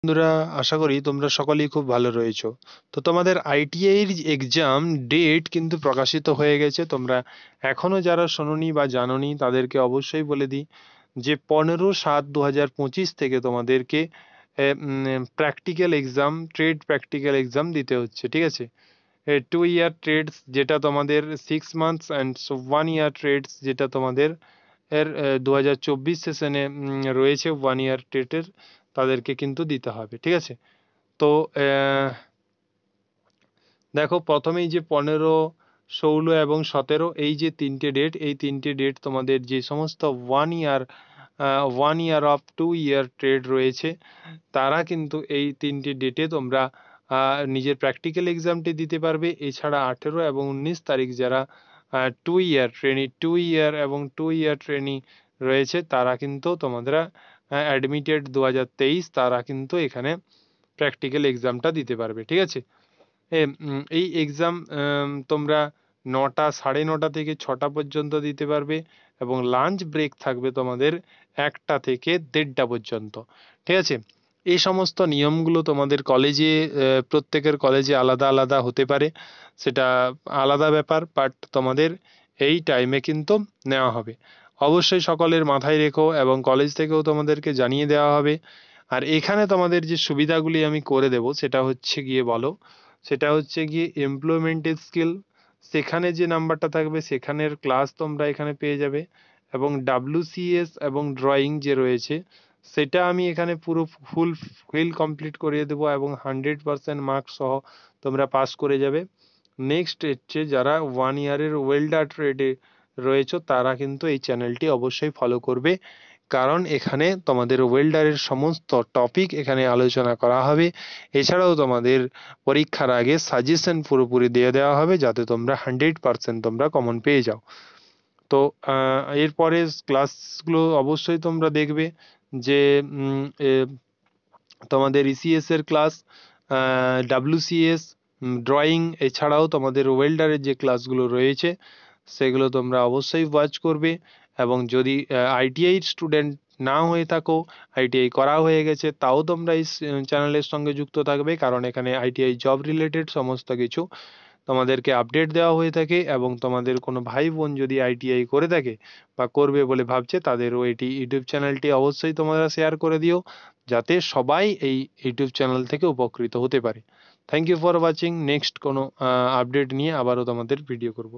বন্ধুরা, আশা করি তোমরা সকলেই খুব ভালো রয়েছো। তো তোমাদের আইটিআই এর এক্সাম ডেট কিন্তু প্রকাশিত হয়ে গেছে। তোমরা এখনো যারা শোনোনি বা জানোনি তাদেরকে অবশ্যই বলে দিই যে 15/7/2025 থেকে তোমাদেরকে practical exam, trade practical exam দিতে হচ্ছে, ঠিক আছে। 2 ইয়ার ট্রেডস যেটা তোমাদের 6 মান্থস অ্যান্ড 1 ইয়ার ট্রেডস যেটা তোমাদের 2024 সেশনে রয়েছে 1 ইয়ার টেটের, তাদেরকে কিন্তু দিতে হবে, ঠিক আছে। তো দেখো, প্রথমেই যে 15, 16 এবং 17 এই যে তিনটে ডেট, এই তিনটে ডেট তোমাদের যে সমস্ত 1 ইয়ার অফ 2 ইয়ার ট্রেড রয়েছে, তারা কিন্তু এই তিনটে ডেটে তোমরা নিজের প্র্যাকটিক্যাল এক্সামটি দিতে পারবে। এছাড়া 18 এবং 19 তারিখ যারা 2 ইয়ার এবং 2 ইয়ার ট্রেনি রয়েছে, তারা কিন্তু তোমাদের অ্যাডমিটেড 2023, তারা কিন্তু এখানে প্র্যাকটিক্যাল এক্সামটা দিতে পারবে, ঠিক আছে। এই এক্সাম তোমরা 9টা, 9:30 থেকে 6টা পর্যন্ত দিতে পারবে এবং লাঞ্চ ব্রেক থাকবে তোমাদের 1টা থেকে 1:30টা পর্যন্ত, ঠিক আছে। এই সমস্ত নিয়মগুলো তোমাদের কলেজে, প্রত্যেকের কলেজে আলাদা আলাদা হতে পারে, সেটা আলাদা ব্যাপার, বাট তোমাদের এই টাইমে কিন্তু নেওয়া হবে। অবশ্যই সকলের মাথায় রেখো এবং কলেজ থেকেও তোমাদেরকে জানিয়ে দেওয়া হবে। আর এখানে তোমাদের যে সুবিধাগুলি আমি করে দেব সেটা হচ্ছে গিয়ে এমপ্লয়মেন্টের স্কিল, সেখানে যে নাম্বারটা থাকবে সেখানের ক্লাস তোমরা এখানে পেয়ে যাবে। এবং WCS এবং ড্রয়িং যে রয়েছে সেটা আমি এখানে পুরো ফুল কমপ্লিট করিয়ে দেবো এবং 100% মার্কস সহ তোমরা পাস করে যাবে। নেক্সট হচ্ছে যারা 1 ইয়ারের ওয়েল্ডার ট্রেডে রয়েছে, তারা কিন্তু এই চ্যানেলটি অবশ্যই ফলো করবে, কারণ এখানে তোমাদের ওয়েল্ডারের সমস্ত টপিক এখানে আলোচনা করা হবে। এছাড়াও তোমাদের পরীক্ষার আগে সাজেশন পুরোপুরি দিয়ে দেওয়া হবে, যাতে তোমরা 100% তোমরা কমন পেয়ে যাও। তো এরপরে ক্লাসগুলো অবশ্যই তোমরা দেখবে যে তোমাদের ইসিএস এর ক্লাস, WCS, ড্রয়িং, এছাড়াও তোমাদের ওয়েল্ডারের যে ক্লাসগুলো রয়েছে সেগুলো তোমরা অবশ্যই ওয়াচ করবে। এবং যদি আইটিআই স্টুডেন্ট না হয়ে থাকো, আইটিআই করা হয়ে গেছে, তাও তোমরা এই চ্যানেলের সঙ্গে যুক্ত থাকবে, কারণ এখানে আইটিআই জব রিলেটেড সমস্ত কিছু তোমাদেরকে আপডেট দেওয়া হয়ে থাকে। এবং তোমাদের কোনো ভাই বোন যদি আইটিআই করে থাকে বা করবে বলে ভাবছে, তাদেরও এটি ইউটিউব চ্যানেলটি অবশ্যই তোমরা শেয়ার করে দিও, যাতে সবাই এই ইউটিউব চ্যানেল থেকে উপকৃত হতে পারে। Thank you for watching. Next কোনো আপডেট নিয়ে আবারও তোমাদের ভিডিও করব।